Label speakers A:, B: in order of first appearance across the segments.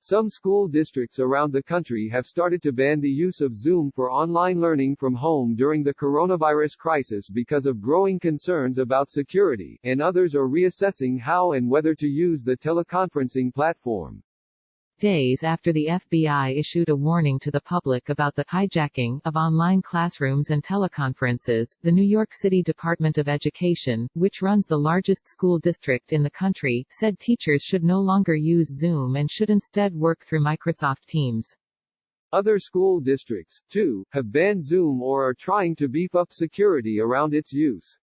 A: Some school districts around the country have started to ban the use of Zoom for online learning from home during the coronavirus crisis because of growing concerns about security, and others are reassessing how and whether to use the teleconferencing platform.
B: Days after the FBI issued a warning to the public about the hijacking of online classrooms and teleconferences, the New York City Department of Education, which runs the largest school district in the country, said teachers should no longer use Zoom and should instead work through Microsoft Teams.
A: Other school districts, too, have banned Zoom or are trying to beef up security around its use.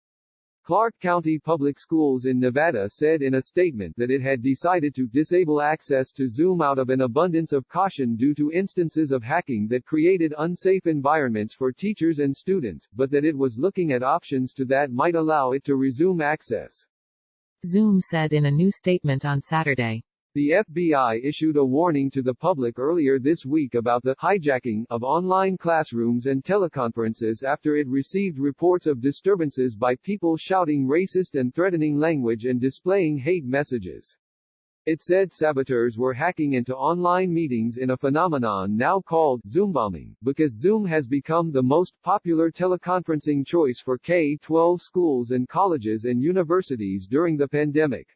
A: Clark County Public Schools in Nevada said in a statement that it had decided to disable access to Zoom out of an abundance of caution due to instances of hacking that created unsafe environments for teachers and students, but that it was looking at options that might allow it to resume access.
B: Zoom said in a new statement on Saturday.
A: The FBI issued a warning to the public earlier this week about the hijacking of online classrooms and teleconferences after it received reports of disturbances by people shouting racist and threatening language and displaying hate messages. It said saboteurs were hacking into online meetings in a phenomenon now called Zoombombing, because Zoom has become the most popular teleconferencing choice for K-12 schools and colleges and universities during the pandemic.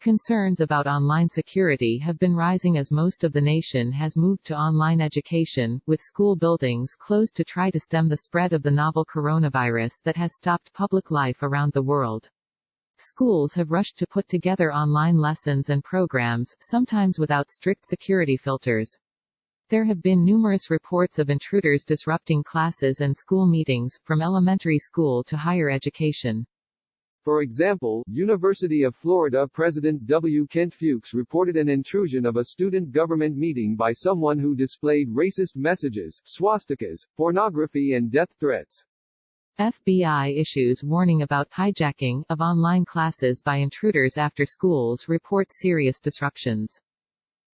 B: Concerns about online security have been rising as most of the nation has moved to online education, with school buildings closed to try to stem the spread of the novel coronavirus that has stopped public life around the world. Schools have rushed to put together online lessons and programs, sometimes without strict security filters. There have been numerous reports of intruders disrupting classes and school meetings, from elementary school to higher education.
A: For example, University of Florida President W. Kent Fuchs reported an intrusion of a student government meeting by someone who displayed racist messages, swastikas, pornography and death threats.
B: FBI issues warning about hijacking of online classes by intruders after schools report serious disruptions.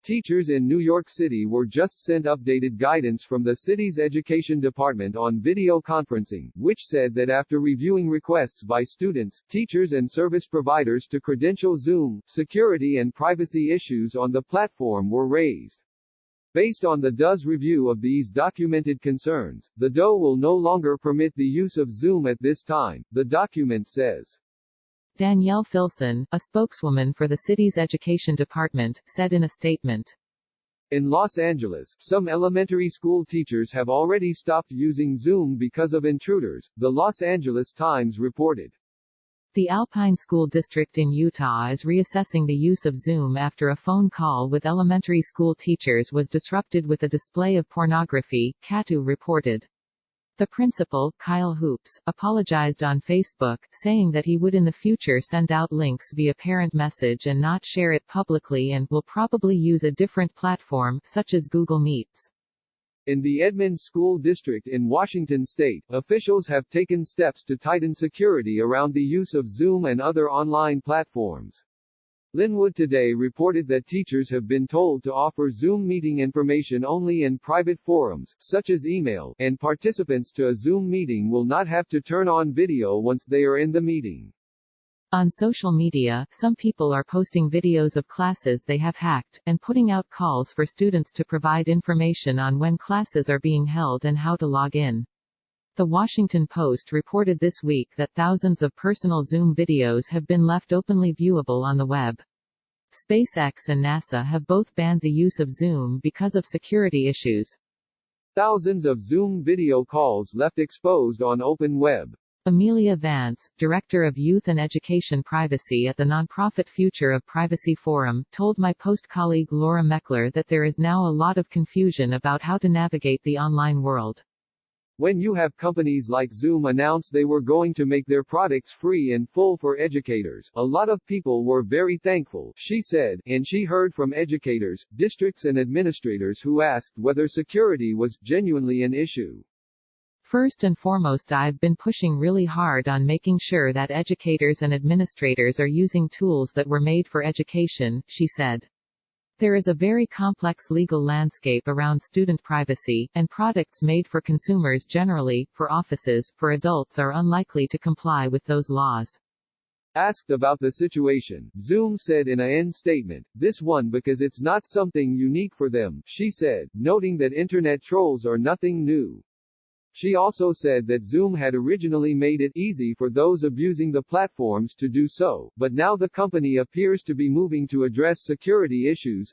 A: Teachers in New York City were just sent updated guidance from the city's education department on video conferencing, which said that after reviewing requests by students, teachers and service providers to credential Zoom, security and privacy issues on the platform were raised. Based on the DOE's review of these documented concerns, the DOE will no longer permit the use of Zoom at this time, the document says.
B: Danielle Filson, a spokeswoman for the city's education department, said in a statement.
A: In Los Angeles, some elementary school teachers have already stopped using Zoom because of intruders, the Los Angeles Times reported.
B: The Alpine School District in Utah is reassessing the use of Zoom after a phone call with elementary school teachers was disrupted with a display of pornography, Catu reported. The principal, Kyle Hoops, apologized on Facebook, saying that he would in the future send out links via parent message and not share it publicly and will probably use a different platform, such as Google Meets.
A: In the Edmonds School District in Washington state, officials have taken steps to tighten security around the use of Zoom and other online platforms. Linwood Today reported that teachers have been told to offer Zoom meeting information only in private forums, such as email, and participants to a Zoom meeting will not have to turn on video once they are in the meeting.
B: On social media, some people are posting videos of classes they have hacked, and putting out calls for students to provide information on when classes are being held and how to log in. The Washington Post reported this week that thousands of personal Zoom videos have been left openly viewable on the web. SpaceX and NASA have both banned the use of Zoom because of security issues.
A: Thousands of Zoom video calls left exposed on open web.
B: Amelia Vance, Director of Youth and Education Privacy at the nonprofit Future of Privacy Forum, told my Post colleague Laura Meckler that there is now a lot of confusion about how to navigate the online world.
A: When you have companies like Zoom announce they were going to make their products free and full for educators, a lot of people were very thankful, she said, and she heard from educators, districts and administrators who asked whether security was genuinely an issue.
B: First and foremost, I've been pushing really hard on making sure that educators and administrators are using tools that were made for education, she said. There is a very complex legal landscape around student privacy, and products made for consumers generally, for offices, for adults are unlikely to comply with those laws.
A: Asked about the situation, Zoom said in a statement, "This one because it's not something unique for them," she said, noting that internet trolls are nothing new. She also said that Zoom had originally made it easy for those abusing the platforms to do so, but now the company appears to be moving to address security issues.